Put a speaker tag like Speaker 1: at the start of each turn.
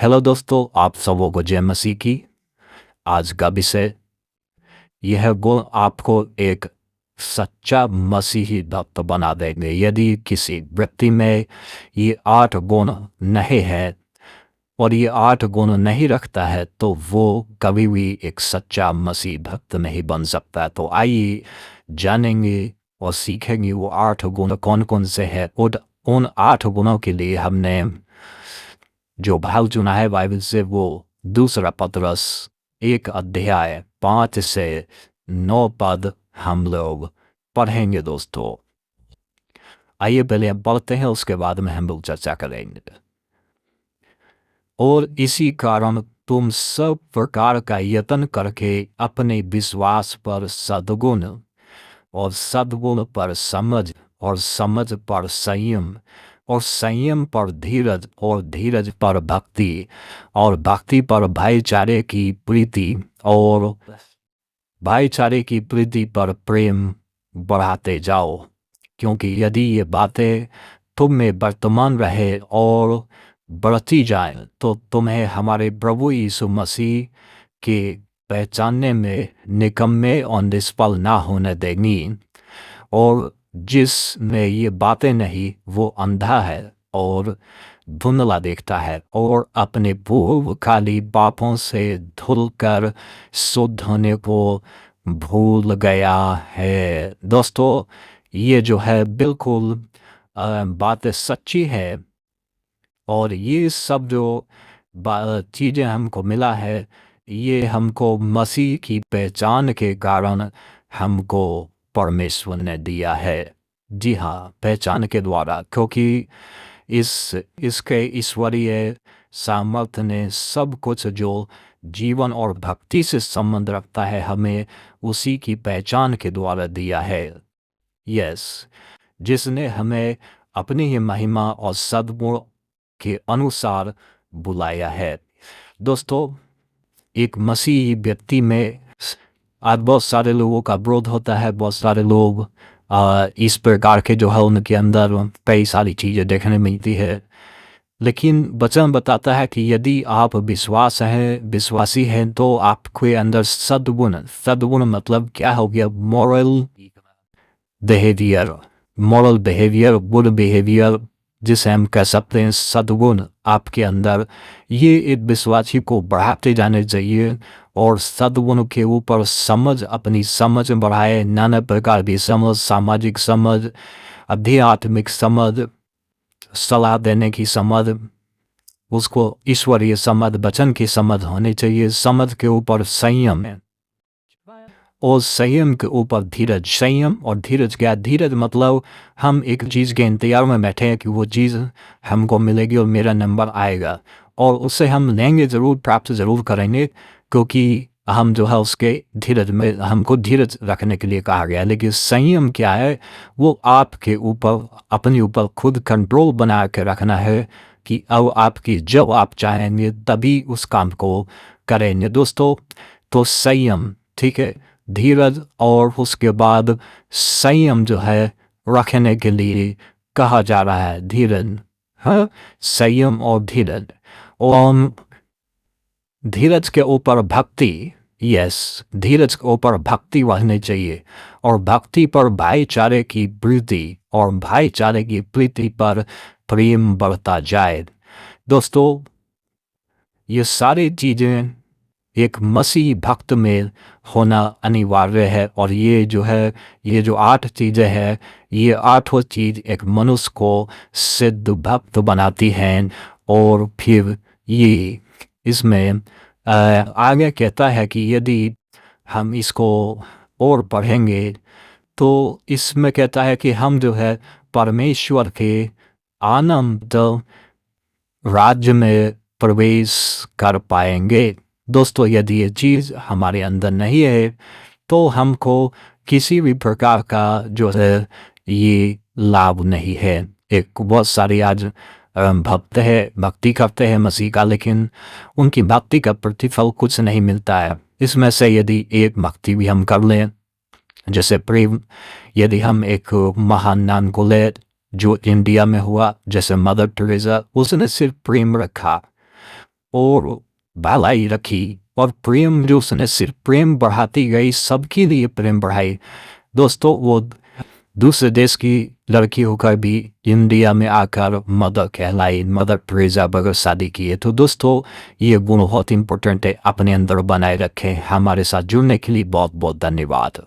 Speaker 1: Hello दोस्तों, आप सबों को जय मसीह की। आज का विषय यह गुण आपको एक सच्चा मसीही भक्त बना देंगे। यदि किसी व्यक्ति में ये 8 गुण नहीं है और ये 8 गुण नहीं रखता है तो वो कभी भी एक सच्चा मसीह भक्त नहीं बन सकता। तो आइए जानेंगे और सीखेंगे वो 8 गुण कौन कौन से हैं। और उन 8 गुणों के लिए हमने जो भाग चुना है बाइबल से वो दूसरा पतरस 1 अध्याय 5 से 9 पद हम लोग पढ़ेंगे दोस्तों। आइए पहले हम पढ़ते हैं, उसके बाद में हम लोग चर्चा करेंगे। और इसी कारण तुम सब प्रकार का यत्न करके अपने विश्वास पर सद्गुण और सद्गुण पर समझ और समझ पर संयम और संयम पर धीरज और धीरज पर भक्ति और भक्ति पर भाईचारे की प्रीति और भाईचारे की प्रीति पर प्रेम बढ़ाते जाओ। क्योंकि यदि ये बातें तुम में वर्तमान रहे और बढ़ती जाए तो तुम्हें हमारे प्रभु यीशु मसीह के पहचानने में निकम्मे और निष्फल ना होने देंगी। और जिसमें ये बातें नहीं वो अंधा है और धुंधला देखता है और अपने पूर्वकाली पापों से धुलकर शुद्ध होने को भूल गया है। दोस्तों, ये जो है बिल्कुल बात सच्ची है। और ये सब जो चीज़ें हमको मिला है ये हमको मसीह की पहचान के कारण हमको परमेश्वर ने दिया है। जी हाँ, पहचान के द्वारा, क्योंकि इसके ईश्वरीय सामर्थ्य ने सब कुछ जो जीवन और भक्ति से संबंध रखता है हमें उसी की पहचान के द्वारा दिया है। यस, जिसने हमें अपनी ही महिमा और सद्गुण के अनुसार बुलाया है। दोस्तों, एक मसीही व्यक्ति में आज बहुत सारे लोगों का विरोध होता है। बहुत सारे लोग इस प्रकार के जो है उनके अंदर कई सारी चीज़ें देखने मिलती है। लेकिन वचन बताता है कि यदि आप विश्वासी हैं तो आपके अंदर सद्गुण मतलब क्या हो गया? मॉरल बिहेवियर, गुड बिहेवियर, जिसे हम कह सकते हैं सद्गुण आपके अंदर, ये एक विश्वासी को बढ़ाते जाने चाहिए। और सद्गुण के ऊपर समझ, अपनी समझ बढ़ाए, नाना प्रकार की समझ, सामाजिक समझ, आध्यात्मिक समझ, सलाह देने की समझ, उसको ईश्वरीय समझ, वचन की समझ होनी चाहिए। समझ के ऊपर संयम है और संयम के ऊपर धीरज। संयम और धीरज क्या? धीरज मतलब हम एक चीज़ के इंतजार में बैठे हैं कि वो चीज़ हमको मिलेगी और मेरा नंबर आएगा और उससे हम लेंगे ज़रूर, प्राप्त ज़रूर करेंगे, क्योंकि हम जो है उसके धीरज में हमको धीरज रखने के लिए कहा गया है। लेकिन संयम क्या है? वो आपके ऊपर, अपने ऊपर खुद कंट्रोल बना के रखना है कि अब आपकी जब आप चाहेंगे तभी उस काम को करेंगे। दोस्तों, तो संयम, ठीक है, धीरज और उसके बाद संयम जो है रखने के लिए कहा जा रहा है। धीरज, हाँ, संयम और धीरज। और धीरज के ऊपर भक्ति, यस, धीरज के ऊपर भक्ति रहनी चाहिए और भक्ति पर भाईचारे की प्रीति और भाईचारे की प्रीति पर प्रेम बढ़ता जाए। दोस्तों, ये सारी चीज़ें एक मसीही भक्त में होना अनिवार्य है। और ये जो है, ये जो 8 चीज़ें हैं, ये 8 चीज़ एक मनुष्य को सिद्ध भक्त बनाती हैं। और फिर ये इसमें आगे कहता है कि यदि हम इसको और पढ़ेंगे तो इसमें कहता है कि हम जो है परमेश्वर के आनंद राज्य में प्रवेश कर पाएंगे। दोस्तों, यदि ये चीज़ हमारे अंदर नहीं है तो हमको किसी भी प्रकार का जो है ये लाभ नहीं है। एक बहुत सारे आज भक्ति करते हैं मसीह का, लेकिन उनकी भक्ति का प्रतिफल कुछ नहीं मिलता है। इसमें से यदि एक भक्ति भी हम कर लें, जैसे प्रेम, यदि हम एक महान नाम को ले जो इंडिया में हुआ, जैसे मदर टेरेसा, उसने सिर्फ प्रेम रखा और भलाई रखी और प्रेम जो उसने सिर्फ प्रेम बढ़ाती गई, सबके लिए प्रेम बढ़ाई। दोस्तों वो दूसरे देश की लड़की होकर भी इंडिया में आकर मदर कहलाई, मदर टेरेसा बगैर शादी की है। तो दोस्तों ये गुण बहुत इंपॉर्टेंट है, अपने अंदर बनाए रखें। हमारे साथ जुड़ने के लिए बहुत बहुत धन्यवाद।